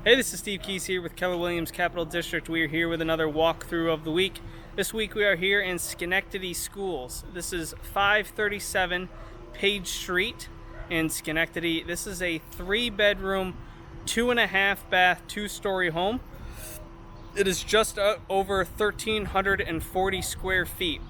Hey, this is Steve Keys here with Keller Williams Capital District. We are here with another walkthrough of the week. This week we are here in Schenectady Schools. This is 537 Paige Street in Schenectady. This is a 3-bedroom, 2.5 bath, 2-story home. It is just over 1,340 square feet.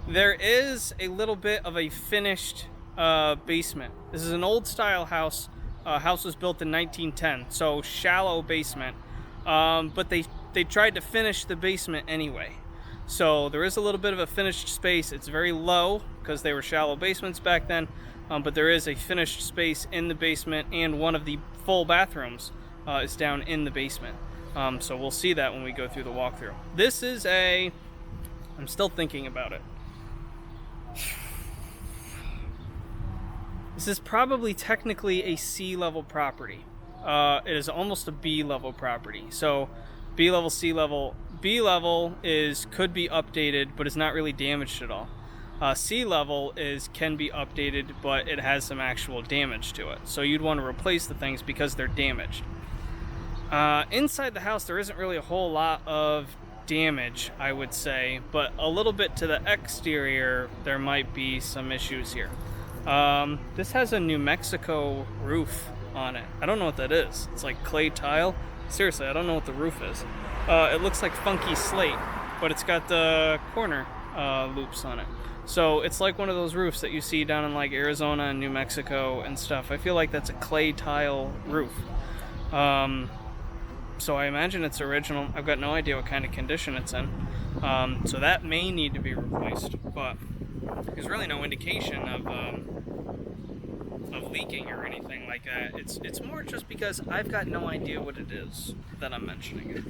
There is a little bit of a finished basement. This is an old style house. House was built in 1910, so shallow basement. But they tried to finish the basement anyway. So there is a little bit of a finished space. It's very low because they were shallow basements back then. But there is a finished space in the basement, and one of the full bathrooms is down in the basement. So we'll see that when we go through the walkthrough. This is I'm still thinking about it. This is probably technically a C-level property. It is almost a B-level property. So B-level, C-level. B-level could be updated, but it's not really damaged at all. C-level can be updated, but it has some actual damage to it. So you'd want to replace the things because they're damaged. Inside the house, there isn't really a whole lot of damage, I would say, but a little bit to the exterior, there might be some issues here. This has a New Mexico roof on it. I don't know what that is. It's like clay tile. Seriously, I don't know what the roof is. It looks like funky slate, but it's got the corner loops on it. So it's like one of those roofs that you see down in like Arizona and New Mexico and stuff. I feel like that's a clay tile roof. So I imagine it's original. I've got no idea what kind of condition it's in. So that may need to be replaced, but there's really no indication of leaking or anything like that. It's more just because I've got no idea what it is that I'm mentioning it.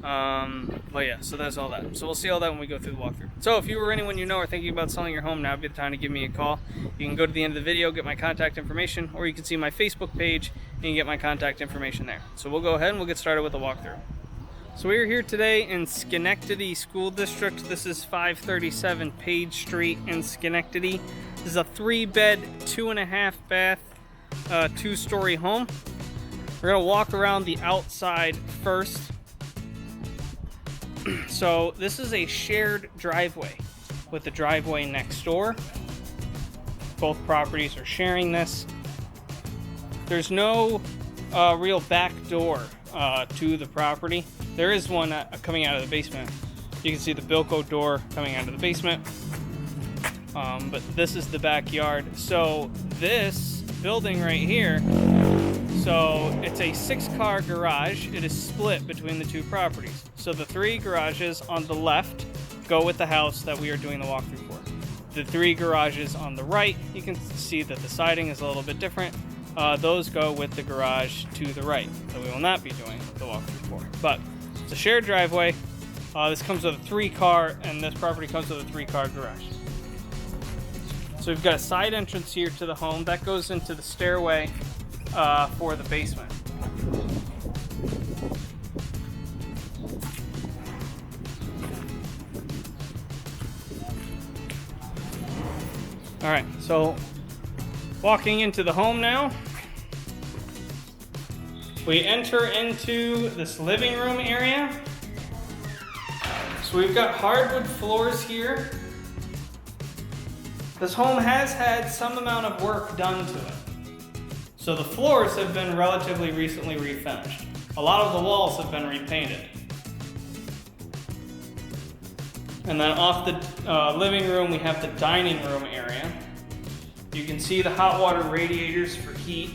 But yeah, so that's all that. So we'll see all that when we go through the walkthrough. So if you or anyone you know are thinking about selling your home, now would be the time to give me a call. You can go to the end of the video, get my contact information, or you can see my Facebook page and you can get my contact information there. So we'll go ahead and we'll get started with the walkthrough. So we're here today in Schenectady School District. This is 537 Paige Street in Schenectady. This is a 3-bed, 2.5 bath, 2-story home. We're gonna walk around the outside first. So this is a shared driveway with the driveway next door. Both properties are sharing this. There's no real back door to the property. There is one coming out of the basement. You can see the Bilko door coming out of the basement. But this is the backyard. So this building right here, so it's a 6-car garage. It is split between the two properties. So the 3 garages on the left go with the house that we are doing the walkthrough for. The 3 garages on the right, you can see that the siding is a little bit different. Those go with the garage to the right that we will not be doing the walkthrough for. But it's a shared driveway. This comes with a 3-car, and this property comes with a 3-car garage. So we've got a side entrance here to the home. That goes into the stairway for the basement. All right, so walking into the home now, we enter into this living room area. So we've got hardwood floors here. This home has had some amount of work done to it. So the floors have been relatively recently refinished. A lot of the walls have been repainted. And then off the living room, we have the dining room area. You can see the hot water radiators for heat.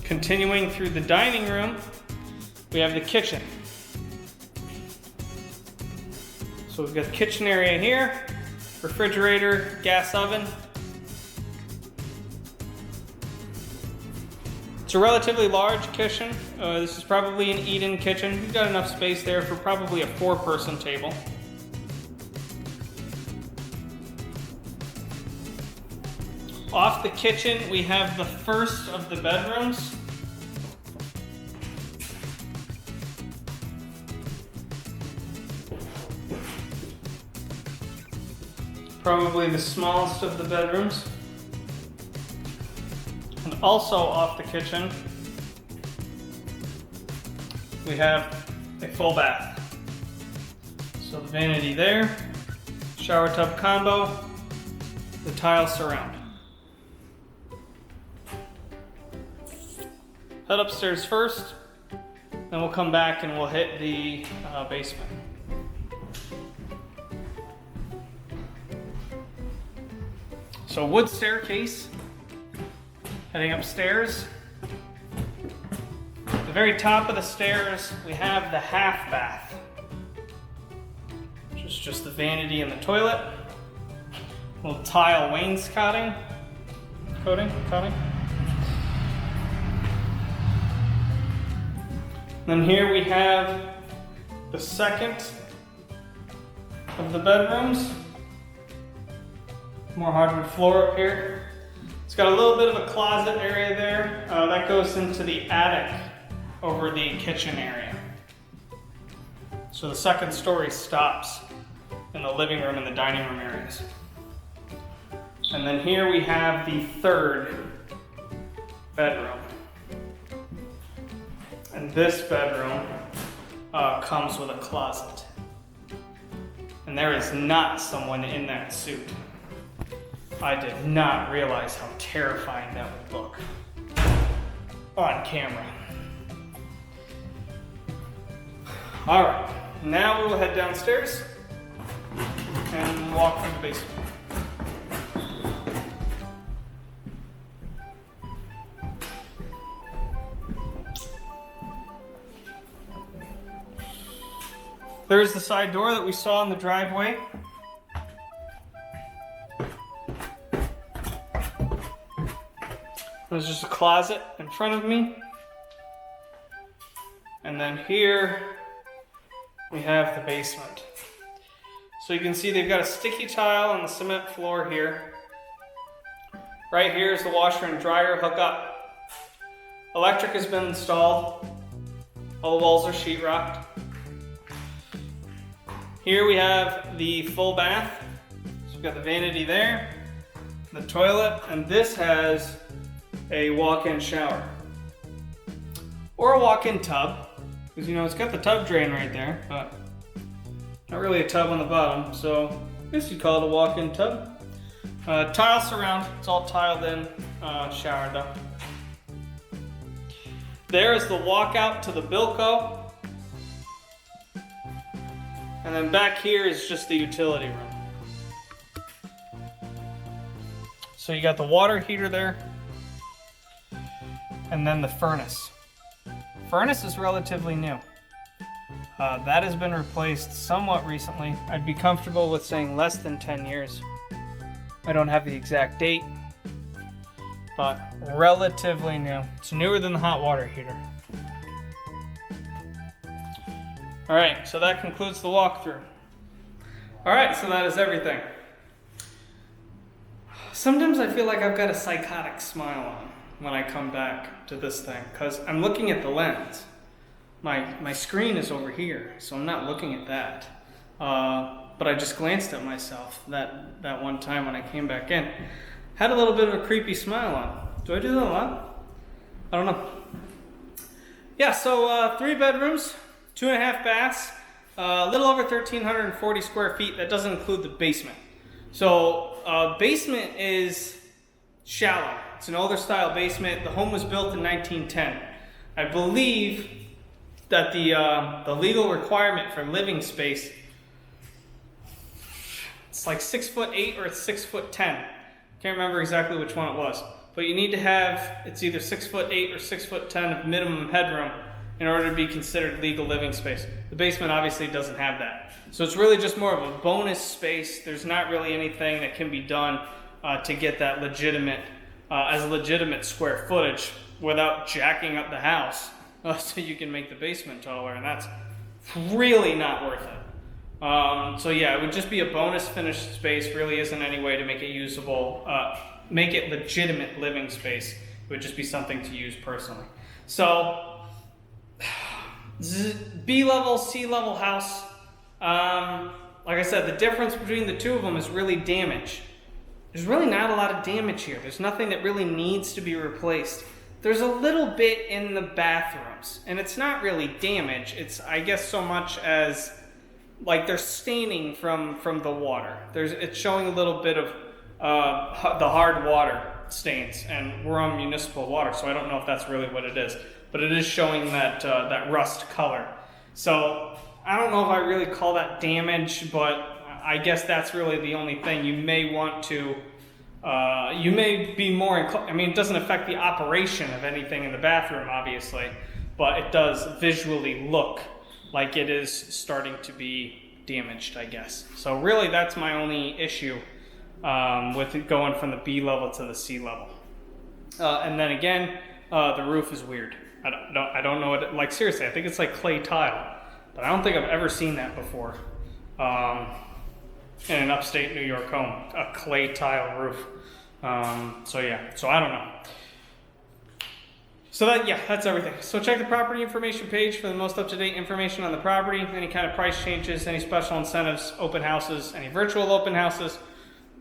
Continuing through the dining room, we have the kitchen. So we've got the kitchen area here, refrigerator, gas oven. It's a relatively large kitchen. This is probably an eat-in kitchen. You've got enough space there for probably a 4-person table. Off the kitchen, we have the first of the bedrooms. Probably the smallest of the bedrooms. And also off the kitchen, we have a full bath. So the vanity there, shower tub combo, the tile surround. Head upstairs first, then we'll come back and we'll hit the basement. So wood staircase, heading upstairs. At the very top of the stairs, we have the half bath, which is just the vanity and the toilet. Little tile wainscoting, coating. Then here we have the second of the bedrooms. More hardwood floor up here. It's got a little bit of a closet area there. That goes into the attic over the kitchen area. So the second story stops in the living room and the dining room areas. And then here we have the third bedroom. And this bedroom comes with a closet. And there is not someone in that suit. I did not realize how terrifying that would look on camera. All right, now we will head downstairs and walk through the basement. There's the side door that we saw in the driveway. There's just a closet in front of me. And then here we have the basement. So you can see they've got a sticky tile on the cement floor here. Right here is the washer and dryer hookup. Electric has been installed. All the walls are sheetrocked. Here we have the full bath. So we've got the vanity there, the toilet, and this has a walk-in shower. Or a walk-in tub, because it's got the tub drain right there, but not really a tub on the bottom, so I guess you'd call it a walk-in tub. Tile surround, it's all tiled in, showered up. There is the walkout to the Bilco. And then back here is just the utility room. So you got the water heater there. And then the furnace. Furnace is relatively new. That has been replaced somewhat recently. I'd be comfortable with saying less than 10 years. I don't have the exact date, but relatively new. It's newer than the hot water heater. All right, so that concludes the walkthrough. All right, so that is everything. Sometimes I feel like I've got a psychotic smile on when I come back to this thing, because I'm looking at the lens. My screen is over here, so I'm not looking at that. But I just glanced at myself that one time when I came back in. Had a little bit of a creepy smile on. Do I do that a lot? I don't know. Yeah, so 3 bedrooms, 2.5 baths, a little over 1,340 square feet. That doesn't include the basement. So basement is shallow. It's an older style basement. The home was built in 1910. I believe that the legal requirement for living space, it's like 6'8" or it's 6'10". Can't remember exactly which one it was. But you need to have, it's either 6'8" or 6'10" of minimum headroom in order to be considered legal living space. The basement obviously doesn't have that. So it's really just more of a bonus space. There's not really anything that can be done to get that legitimate, as a legitimate square footage without jacking up the house so you can make the basement taller, and that's really not worth it. So yeah, it would just be a bonus finished space. Really isn't any way to make it usable, make it legitimate living space. It would just be something to use personally. So B-level, C-level house. Like I said, the difference between the two of them is really damage. there's really not a lot of damage here. There's nothing that really needs to be replaced. There's a little bit in the bathrooms, and it's not really damage. It's, I guess, so much as like they're staining from the water. It's showing a little bit of the hard water stains, and we're on municipal water, so I don't know if that's really what it is, but it is showing that that rust color. So I don't know if I really call that damage, but I guess that's really the only thing. You may want to, you may be more, I mean, it doesn't affect the operation of anything in the bathroom, obviously, but it does visually look like it is starting to be damaged, I guess. So really that's my only issue with it going from the B level to the C level. And then again, the roof is weird. I don't know what, like seriously, I think it's like clay tile, but I don't think I've ever seen that before. In an upstate New York home, a clay tile roof. So yeah, so I don't know. So that's everything. So check the property information page for the most up-to-date information on the property, any kind of price changes, any special incentives, open houses, any virtual open houses.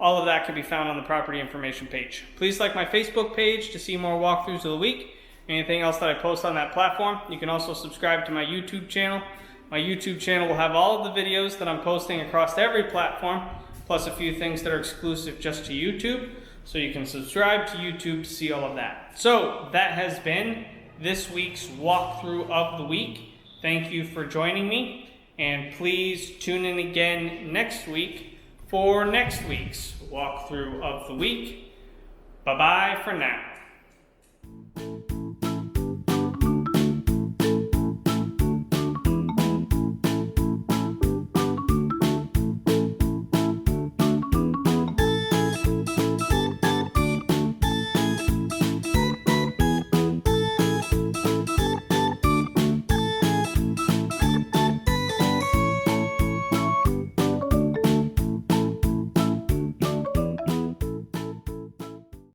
All of that can be found on the property information page. Please like my Facebook page to see more walkthroughs of the week. Anything else that I post on that platform. You can also subscribe to my YouTube channel. My YouTube channel will have all of the videos that I'm posting across every platform, plus a few things that are exclusive just to YouTube. So you can subscribe to YouTube to see all of that. So that has been this week's walkthrough of the week. Thank you for joining me, and please tune in again next week for next week's walkthrough of the week. Bye-bye for now.